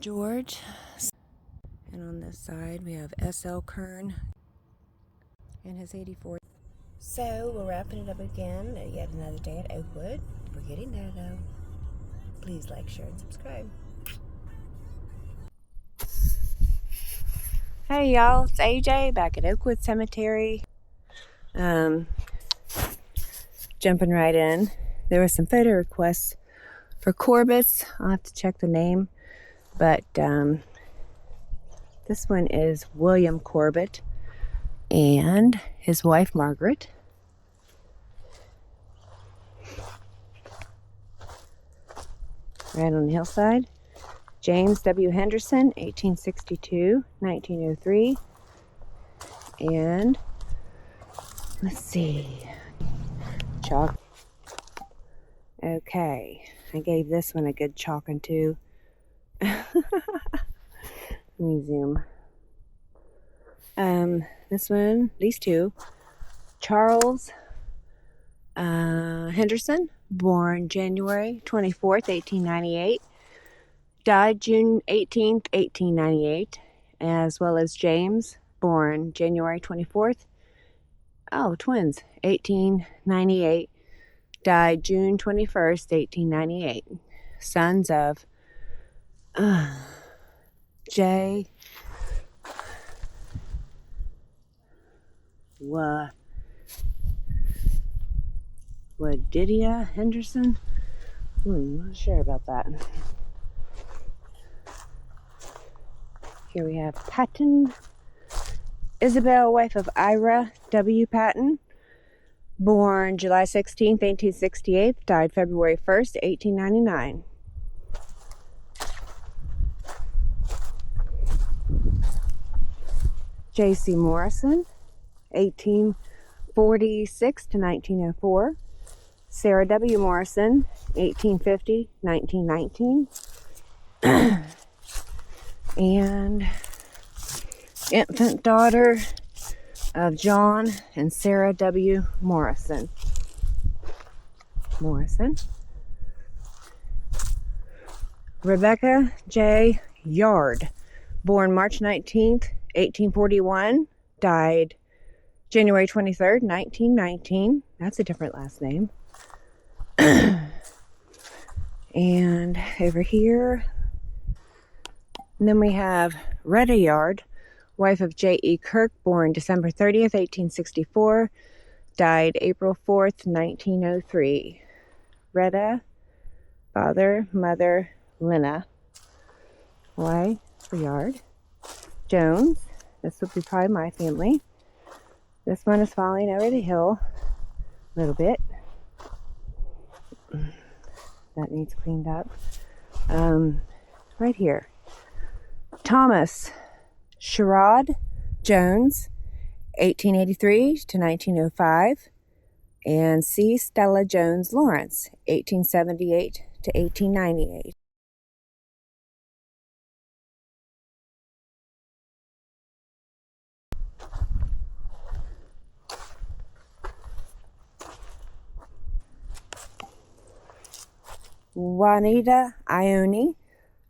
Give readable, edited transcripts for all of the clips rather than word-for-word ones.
George. And on this side we have S.L. Kern and his 84th. So we're wrapping it up again. Yet another day at Oakwood. We're getting there though. Please like, share, and subscribe. Hey y'all, it's AJ back at Oakwood Cemetery. Jumping right in. There were some photo requests for Corbett's. I'll have to check the name. But this one is William Corbett and his wife Margaret. Right on the hillside. James W. Henderson, 1862-1903. And let's see. Chalk. Okay. I gave this one a good chalking too. Let me zoom. This one, these two. Charles Henderson, born January 24th, 1898. Died June 18th, 1898. As well as James, born January 24th. Oh, twins. 1898. Died June 21st, 1898. Sons of J. Wadidia Henderson? Not sure about that. Here we have Patton Isabel, wife of Ira W. Patton, born July 16, 1868, died February 1st, 1899. J.C. Morrison, 1846 to 1904. Sarah W. Morrison, 1850, 1919. And infant daughter of John and Sarah W. Morrison. Rebecca J. Yard, born March 19th, 1841, died January 23rd, 1919. That's a different last name. And over here, and then we have Retta Yard, wife of J.E. Kirk, born December 30th, 1864, died April 4th, 1903. Retta, father, mother, Lena. Y for Yard. Jones, this would be probably my family. This one is falling over the hill a little bit. That needs cleaned up. Right here. Thomas Sherrod Jones, 1883 to 1905. And C. Stella Jones Lawrence, 1878 to 1898. Juanita Ione,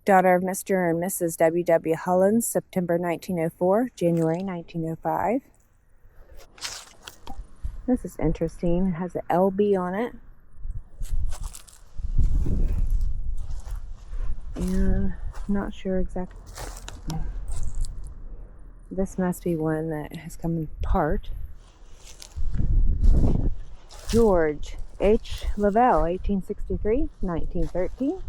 daughter of Mr. and Mrs. W. W. Hullins, September 1904, January 1905. This is interesting. It has an LB on it. And I'm not sure exactly. This must be one that has come apart. George H. Lavelle, 1863, 1913.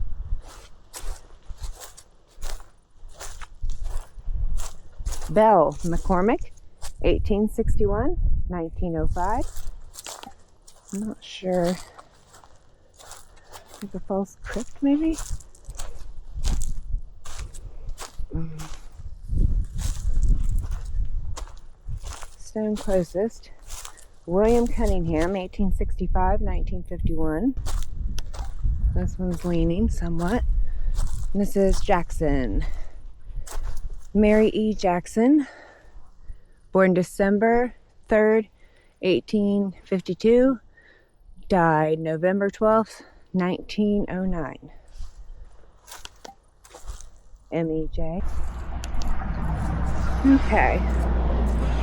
Bell McCormick, 1861, 1905. I'm not sure. Like a false crypt, maybe? Stone closest. William Cunningham, 1865, 1951. This one's leaning somewhat. Mrs. Jackson. Mary E. Jackson, born December 3rd, 1852, died November 12th, 1909. M.E.J. Okay.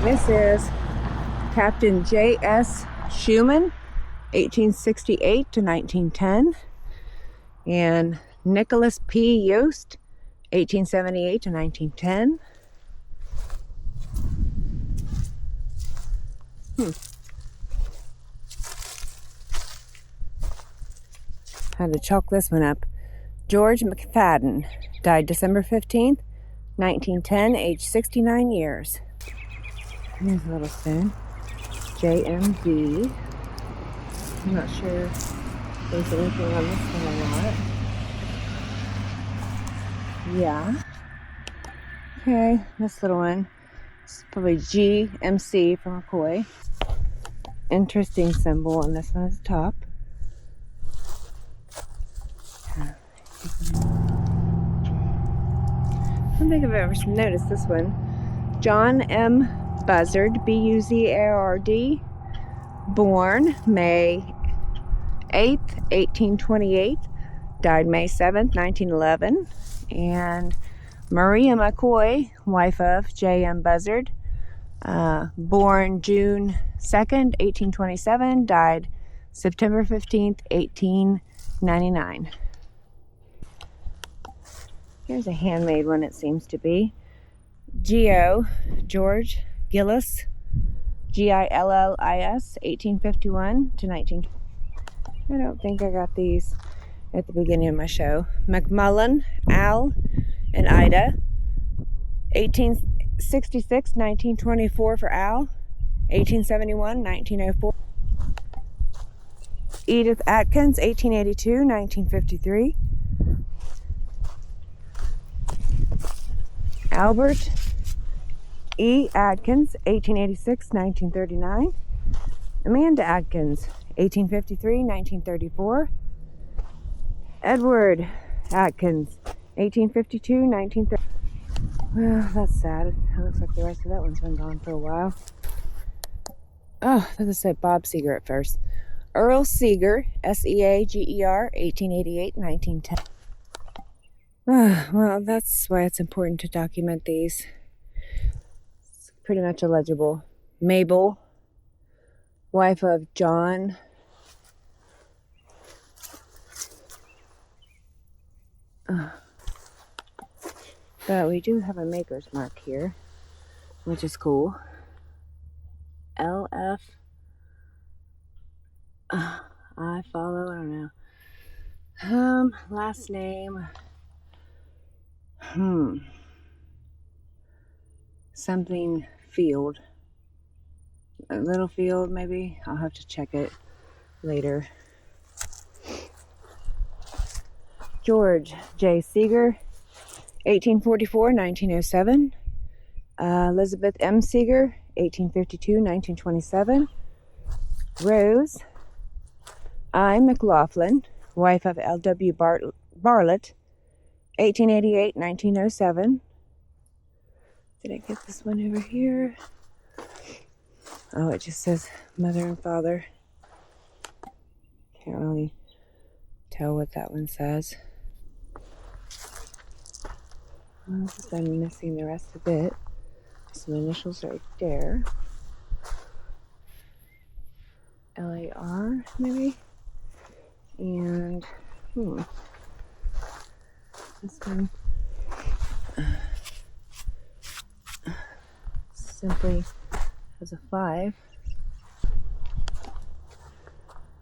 This is Captain J.S. Schumann, 1868 to 1910. And Nicholas P. Yost, 1878 to 1910. Had to chalk this one up. George McFadden, died December 15th, 1910, age 69 years. Here's a little spoon. JMV. I'm not sure if there's anything on this one or not. Yeah. Okay, this little one. It's probably GMC from McCoy. Interesting symbol on this one at the top. I don't think I've ever noticed this one. John M. Buzzard, B-U-Z-A-R-D, born May 8th, 1828, died May 7th, 1911. And Maria McCoy, wife of J.M. Buzzard, born June 2nd, 1827, died September 15th, 1899. Here's a handmade one, it seems to be. Geo George Gillis, Gillis, 1851 to 19. I don't think I got these at the beginning of my show. McMullen, Al, and Ida, 1866, 1924 for Al, 1871, 1904. Edith Atkins, 1882, 1953. Albert E. Atkins, 1886, 1939. Amanda Atkins, 1853, 1934. Edward Atkins, 1852, 1930. Well, that's sad. It looks like the rest of that one's been gone for a while. Oh, I thought it said Bob Seger at first. Earl Seeger, S-E-A-G-E-R, 1888, 1910. Well, that's why it's important to document these. It's pretty much illegible. Mabel, wife of John. But we do have a maker's mark here, which is cool. L.F. I follow, I don't know. Last name. Something Field. A little Field, maybe? I'll have to check it later. George J. Seeger, 1844, 1907. Elizabeth M. Seeger, 1852, 1927. Rose I. McLaughlin, wife of L.W. Bartlett, 1888, 1907. Did I get this one over here? Oh, it just says mother and father. Can't really tell what that one says. I'm missing the rest of it. Some initials right there. L-A-R, maybe? And, this one simply has a 5.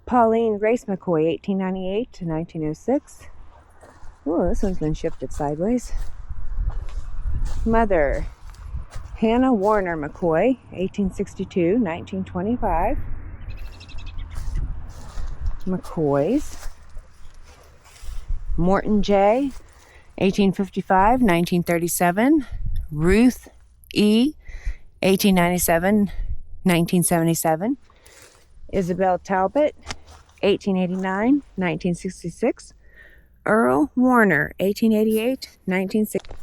Pauline Grace McCoy, 1898 to 1906. Oh, this one's been shifted sideways. Mother, Hannah Warner McCoy, 1862, 1925. McCoys. Morton J., 1855, 1937. Ruth E., 1897, 1977. Isabel Talbot, 1889, 1966. Earl Warner, 1888, 1960.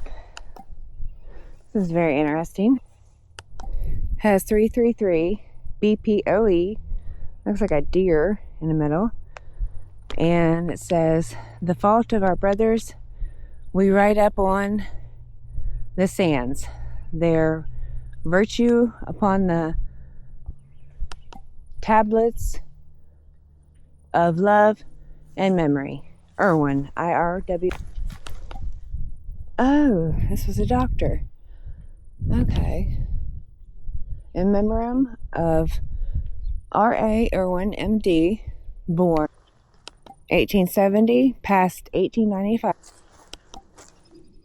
This is very interesting. Has 333 BPOE. Looks like a deer in the middle. And it says, the fault of our brothers we write up on the sands their virtue upon the tablets of love and memory. Irwin, IRW. Oh, this was a doctor. Okay. In memoriam of R.A. Irwin, M.D., born 1870, passed 1895.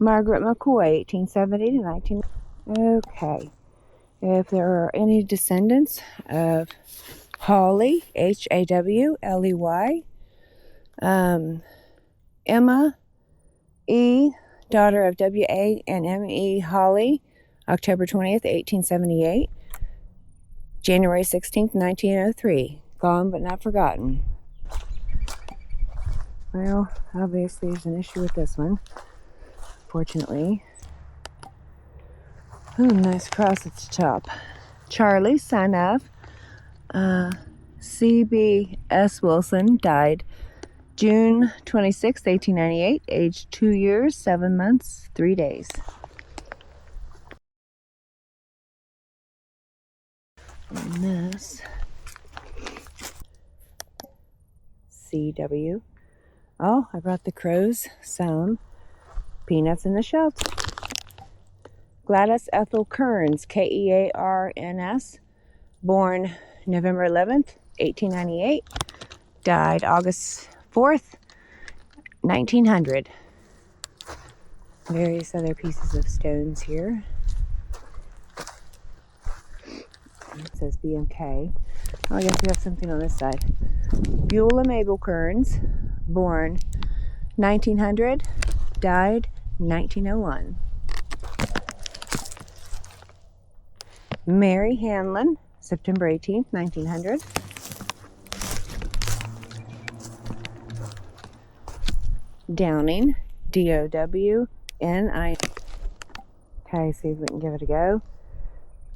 Margaret McCoy, 1870 to 19. Okay. If there are any descendants of Hawley, Hawley, Emma E., daughter of W.A. and M.E. Hawley, October 20th, 1878, January 16th, 1903. Gone but not forgotten. Well, obviously there's an issue with this one, fortunately. Ooh, nice cross at the top. Charlie, son of C.B.S. Wilson, died June 26, 1898, aged 2 years, 7 months, 3 days. And this C.W. Oh, I brought the crows some peanuts in the shelter. Gladys Ethel Kearns, Kearns, born November 11th, 1898, died August 4th, 1900. Various other pieces of stones here. It says BMK. Oh, I guess we have something on this side. Beulah Mabel Kearns, born 1900, died 1901. Mary Hanlon, September 18th, 1900. Downing, D-O-W-N-I. Okay, see if we can give it a go.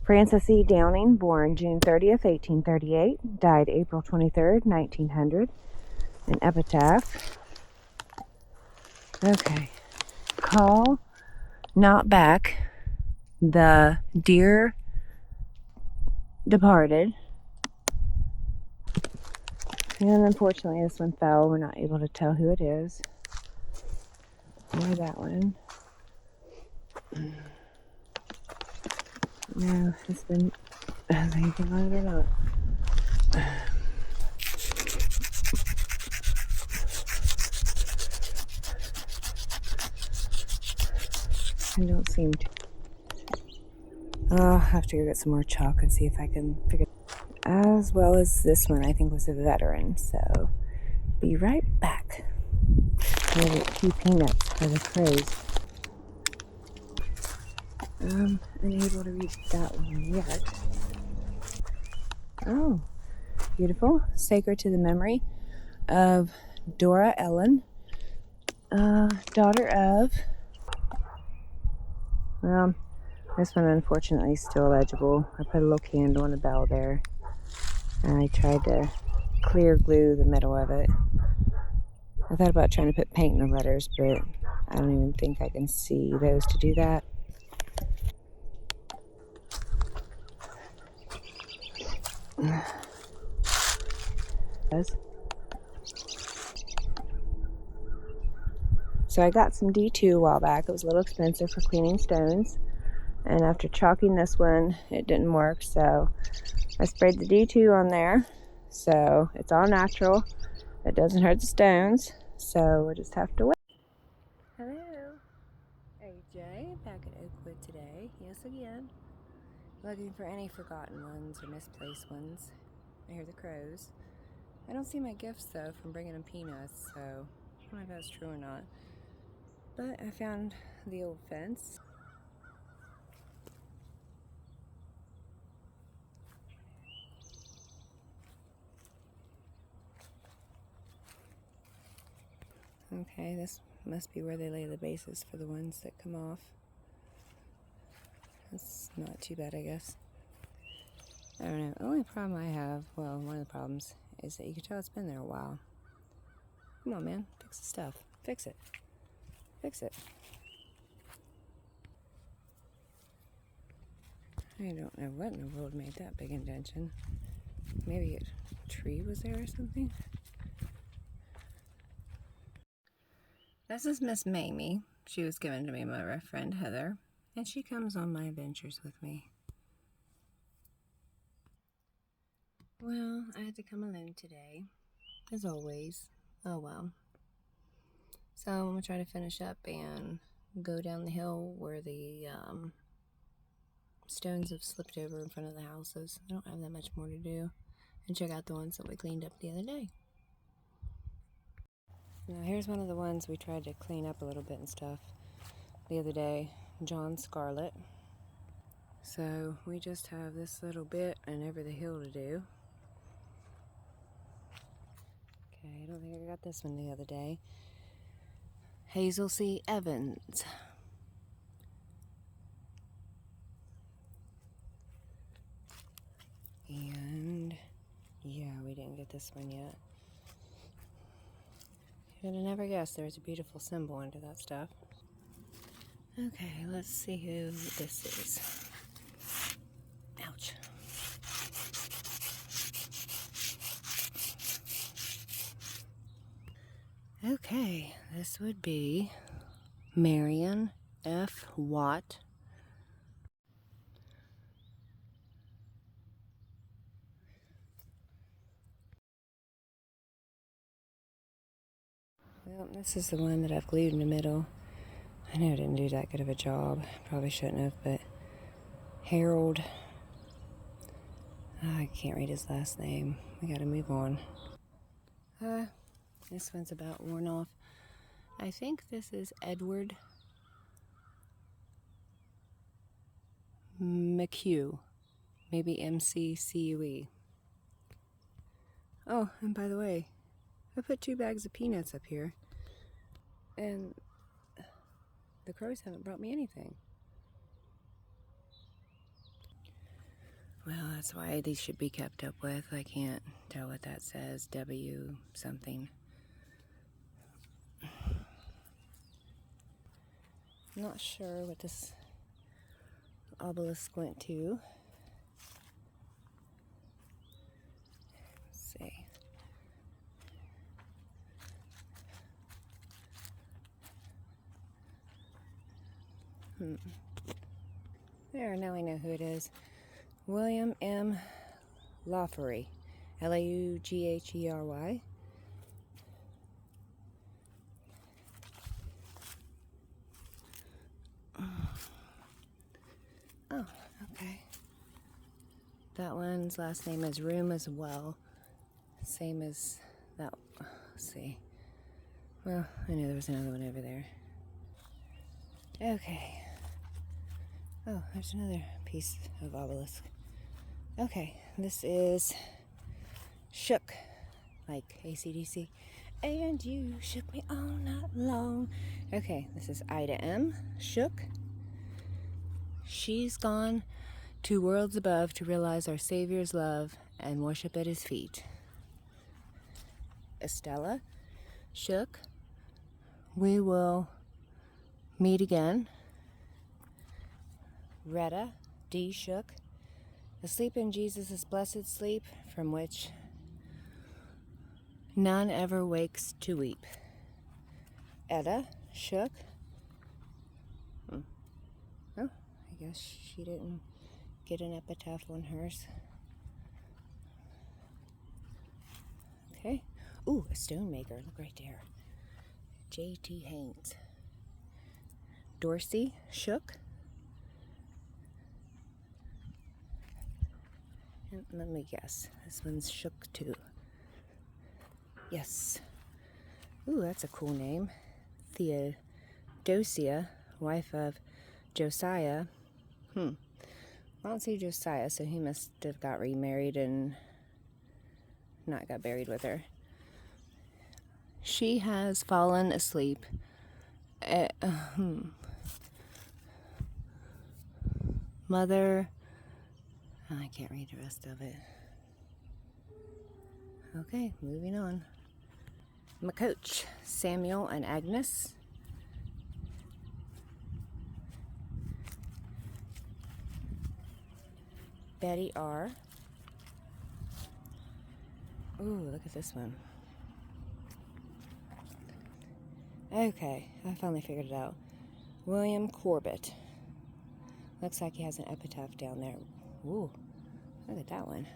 Frances E. Downing, born June 30th, 1838, died April 23rd, 1900. An epitaph. Okay. Call not back the dear departed. And unfortunately this one fell. We're not able to tell who it is. Or that one. No, it's been anything on it or not. I don't seem to. I'll have to go get some more chalk and see if I can figure. As well as this one, I think was a veteran. So, be right back. Maybe a few peanuts for the crows. Unable to reach that one yet. Oh, beautiful. Sacred to the memory of Dora Ellen, daughter of. Well, this one unfortunately is still legible. I put a little candle and a bell there. And I tried to clear glue the middle of it. I thought about trying to put paint in the letters, but I don't even think I can see those to do that. So I got some D2 a while back. It was a little expensive for cleaning stones. And after chalking this one, it didn't work. So I sprayed the D2 on there. So it's all natural. It doesn't hurt the stones. So we'll just have to wait. Hello. AJ, back at Oakwood today. Yes, again. Looking for any forgotten ones or misplaced ones. I hear the crows. I don't see my gifts though from bringing them peanuts, so I don't know if that's true or not. But I found the old fence. Okay, this must be where they lay the bases for the ones that come off. That's not too bad, I guess. I don't know. The only problem I have, well, one of the problems, is that you can tell it's been there a while. Come on, man. Fix the stuff. Fix it. Fix it. I don't know what in the world made that big indentation. Maybe a tree was there or something. This is Miss Mamie. She was given to me by my friend Heather, and she comes on my adventures with me. Well, I had to come alone today, as always. Oh well. So I'm going to try to finish up and go down the hill where the stones have slipped over in front of the houses. I don't have that much more to do. And check out the ones that we cleaned up the other day. Now here's one of the ones we tried to clean up a little bit and stuff the other day. John Scarlet. So we just have this little bit and over the hill to do. Okay, I don't think I got this one the other day. Hazel C. Evans. And yeah, we didn't get this one yet. You'd have never guessed there's a beautiful symbol under that stuff. Okay, let's see who this is. Ouch. Okay, this would be Marion F. Watt. Well, this is the one that I've glued in the middle. I know I didn't do that good of a job. Probably shouldn't have, but Harold. I can't read his last name. We gotta move on. This one's about worn off. I think this is Edward McHugh. Maybe MCCUE. Oh, and by the way, I put 2 bags of peanuts up here. And the crows haven't brought me anything. Well, that's why these should be kept up with. I can't tell what that says. W something. I'm not sure what this obelisk went to. Let's see. There, now I know who it is. William M.L.F.Y. L-A-U-G-H-E-R-Y. Oh, okay. That one's last name is Room as well. Same as that. Let's see. Well, I knew there was another one over there. Okay. Oh, there's another piece of obelisk. Okay, this is Shook, like AC/DC. And you shook me all night long. Okay, this is Ida M. Shook. She's gone to worlds above to realize our Savior's love and worship at his feet. Estella Shook. We will meet again. Retta D. Shook. Asleep in Jesus' blessed sleep, from which none ever wakes to weep. Etta Shook. Oh, I guess she didn't get an epitaph on hers. Okay. Ooh, a stone maker. Look right there. J.T. Haynes. Dorsey Shook. And let me guess. This one's Shook too. Yes. Ooh, that's a cool name. Theodosia, wife of Josiah. I don't see Josiah, so he must have got remarried and not got buried with her. She has fallen asleep. Mother. Oh, I can't read the rest of it. Okay, moving on. McCoach, Samuel and Agnes. Betty R. Ooh, look at this one. Okay, I finally figured it out. William Corbett. Looks like he has an epitaph down there. Ooh, look at that one.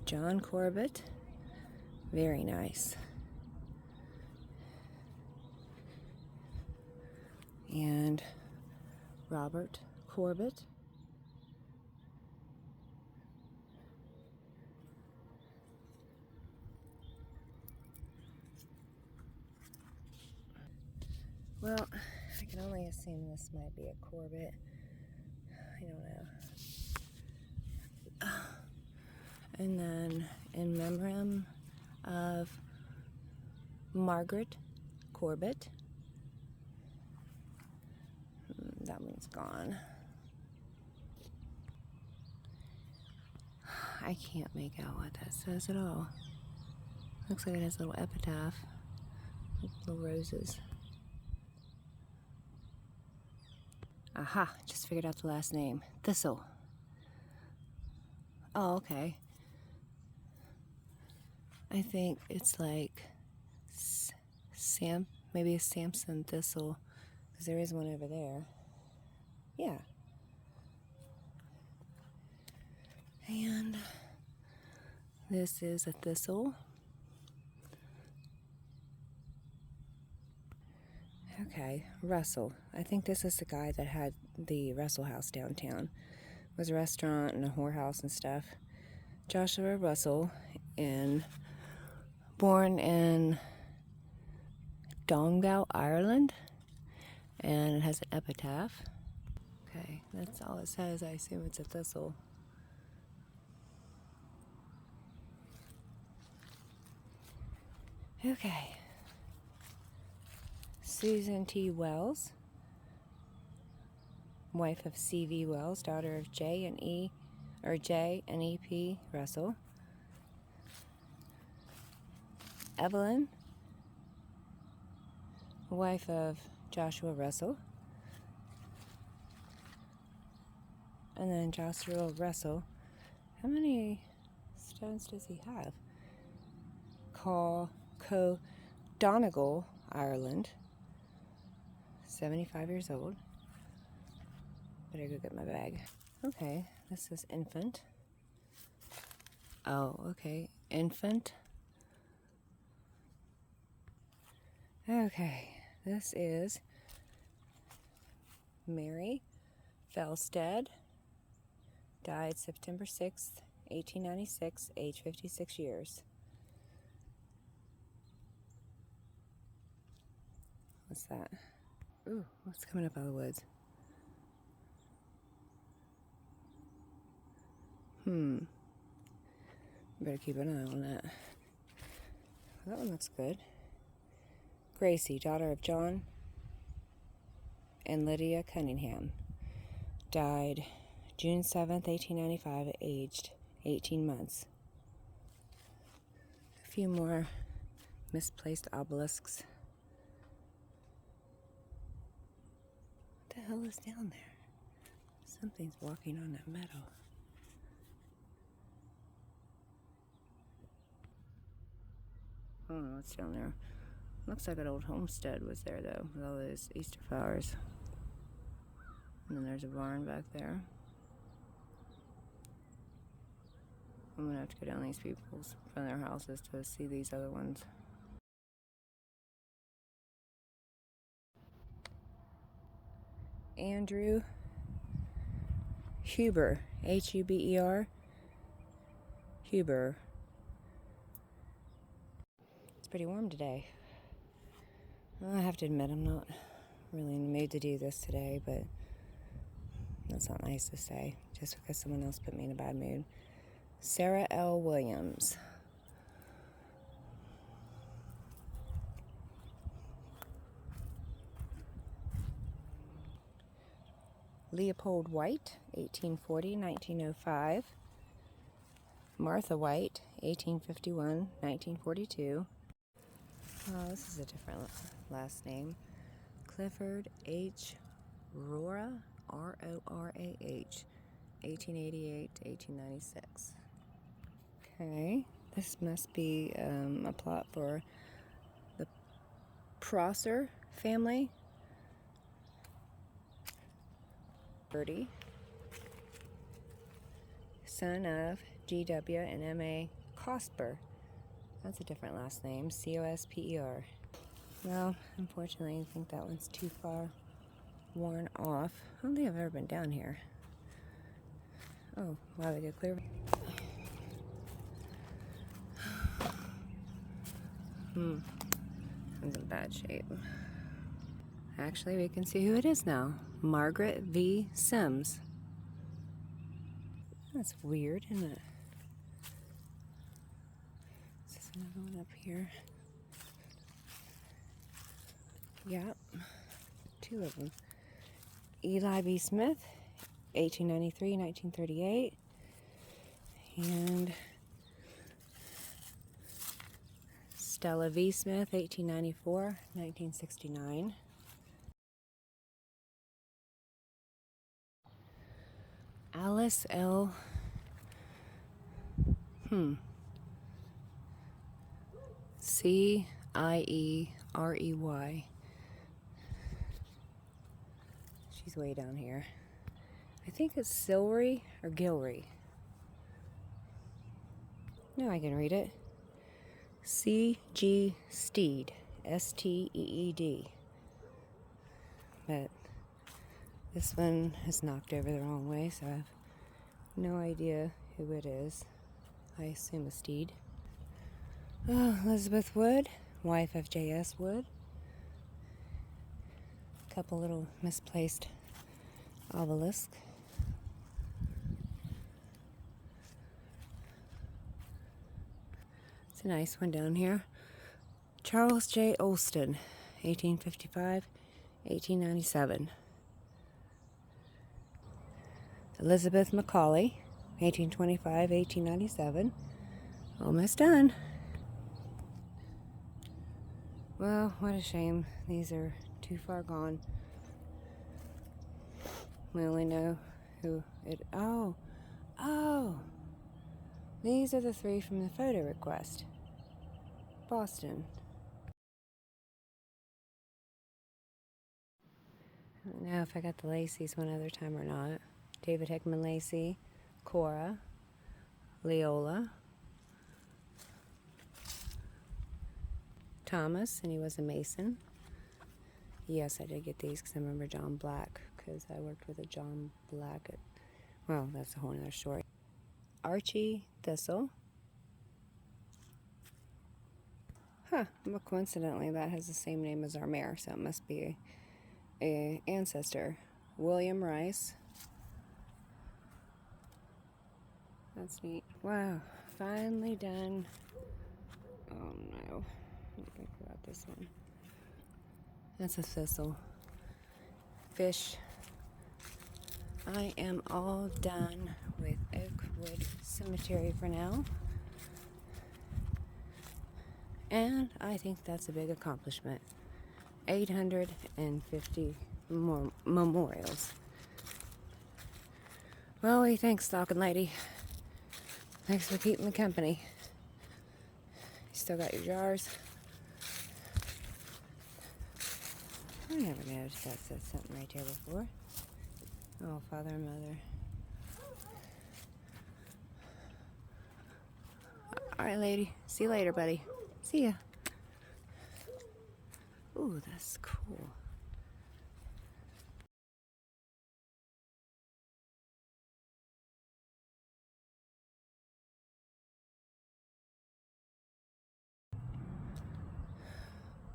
John Corbett. Very nice. And Robert Corbett. Well, I can only assume this might be a Corbett. I don't know. And then in memoriam of Margaret Corbett. That one's gone. I can't make out what that says at all. Looks like it has a little epitaph. Little roses. Aha, just figured out the last name. Thistle. Oh, okay. I think it's like maybe a Samson thistle, because there is one over there. Yeah. And this is a thistle. Okay, Russell. I think this is the guy that had the Russell House downtown. It was a restaurant and a whorehouse and stuff. Joshua Russell, born in Donegal, Ireland, and it has an epitaph. Okay, that's all it says. I assume it's a thistle. Okay. Susan T. Wells, wife of C.V. Wells, daughter of J and E.P. Russell. Evelyn, wife of Joshua Russell. And then Joshua Russell. How many stones does he have? Donegal, Ireland. 75 years old. Better go get my bag. Okay, this is infant. Oh, okay, infant. Okay, this is Mary Felstead. Died September 6th, 1896, age 56 years. What's that? Ooh, what's coming up out of the woods? Better keep an eye on that. That one looks good. Gracie, daughter of John and Lydia Cunningham. Died June 7th, 1895, aged 18 months. A few more misplaced obelisks. What the hell is down there? Something's walking on that metal. I don't know what's down there. Looks like an old homestead was there, though, with all those Easter flowers. And then there's a barn back there. I'm gonna have to go down these people's from their houses to see these other ones. Andrew Huber, Huber. Huber. It's pretty warm today. Well, I have to admit, I'm not really in the mood to do this today, but that's not nice to say, just because someone else put me in a bad mood. Sarah L. Williams. Leopold White, 1840-1905. Martha White, 1851-1942. Oh, this is a different last name. Clifford H. Rorah, Rorah, 1888 to 1896. Okay, this must be a plot for the Prosser family. 30. Son of G.W. and M.A. Cosper. That's a different last name. C-O-S-P-E-R. Well, unfortunately, I think that one's too far worn off. I don't think I've ever been down here. Oh, wow, they get clear. It's in bad shape. Actually, we can see who it is now. Margaret V. Sims. That's weird, isn't it? Is another one up here? Yep. Two of them. Eli B. Smith, 1893, 1938. And Stella V. Smith, 1894, 1969. Alice L. C-I-E-R-E-Y. She's way down here. I think it's Silry or Gilry. No, I can read it. C.G. Steed. S-T-E-E-D. But this one is knocked over the wrong way, so I have no idea who it is. I assume a Steed. Oh, Elizabeth Wood, wife of J.S. Wood. A couple little misplaced obelisks. It's a nice one down here. Charles J. Olston, 1855, 1897. Elizabeth Macaulay, 1825, 1897. Almost done. Well, what a shame. These are too far gone. We only know who it... Oh! These are the three from the photo request. Boston. I don't know if I got the Lacey's one other time or not. David Hickman Lacey, Cora, Leola, Thomas, and he was a Mason. Yes, I did get these because I remember John Black, because I worked with a John Black at, well, that's a whole other story. Archie Thistle. Huh, well, coincidentally, that has the same name as our mayor, so it must be a ancestor. William Rice. That's neat. Wow, finally done. Oh no, I forgot this one. That's a thistle. Fish. I am all done with Oakwood Cemetery for now. And I think that's a big accomplishment. 850 more memorials. Well, thanks, Stocking Lady. Thanks for keeping me company. You still got your jars? I never noticed that said something right here before. Oh, father and mother. Alright, lady. See you later, buddy. See ya. Ooh, that's cool.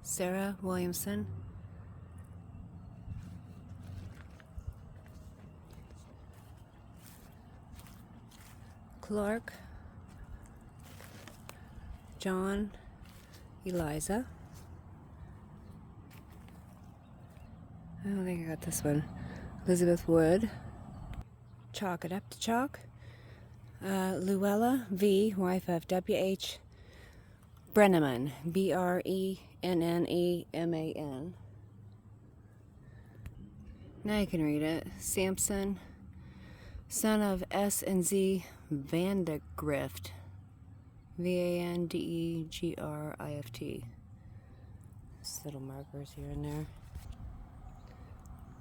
Sarah Williamson. Clark. John. Eliza. I don't think I got this one. Elizabeth Wood. Chalk it up to chalk. Luella V., wife of W.H. Brenneman. B-R-E-N-N-E-M-A-N. Now you can read it. Sampson Son of S and Z Vandegrift. Vandegrift. Just little markers here and there.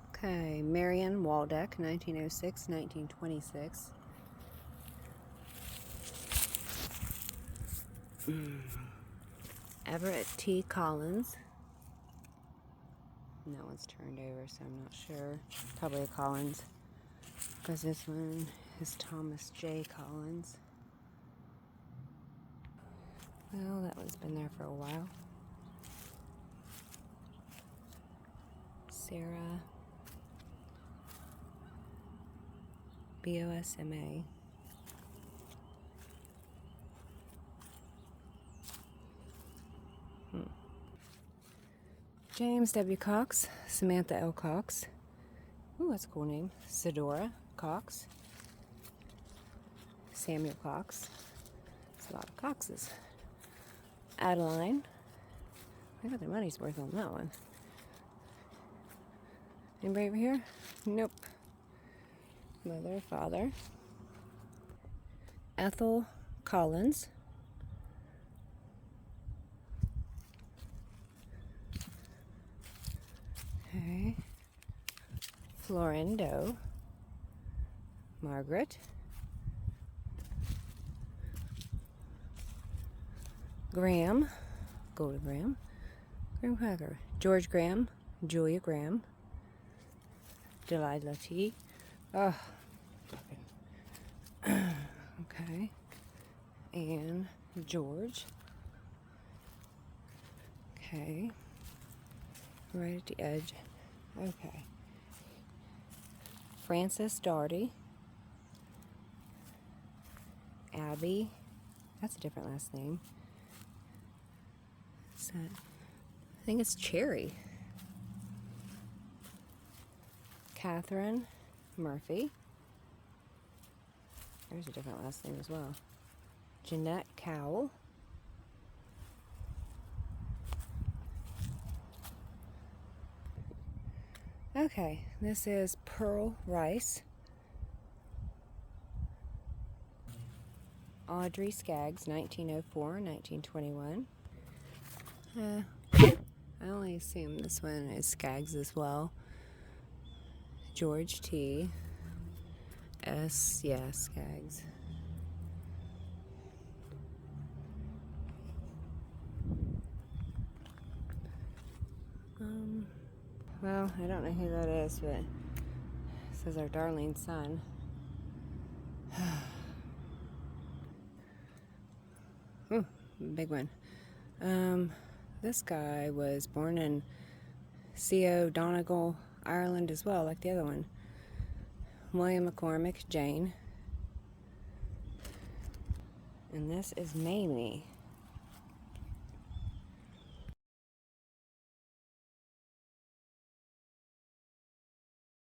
Okay, Marion Waldeck, 1906, 1926. Everett T. Collins. And that one's turned over, so I'm not sure. Probably a Collins. Because this one is Thomas J. Collins. Well, that one's been there for a while. Sarah Bosma. James W. Cox, Samantha L. Cox. Ooh, that's a cool name. Sedora Cox. Samuel Cox. That's a lot of Coxes. Adeline. I got their money's worth on that one. Anybody over here? Nope. Mother, father. Ethel Collins. Okay. Florendo. Margaret. Graham. Golda Graham. Graham Cracker. George Graham. Julia Graham. Delilah T. Oh. Okay. Anne George. Okay. Right at the edge. Okay. Frances Doherty. Abby. That's a different last name. I think it's Cherry. Catherine Murphy. There's a different last name as well. Jeanette Cowell. Okay, this is Pearl Rice. Audrey Skaggs, 1904, 1921. I only assume this one is Skaggs as well. George T. S. Yeah, Skaggs. Well, I don't know who that is, but it says our darling son. Ooh, big one. This guy was born in C.O. Donegal, Ireland as well, like the other one. William McCormick, Jane. And this is Mamie.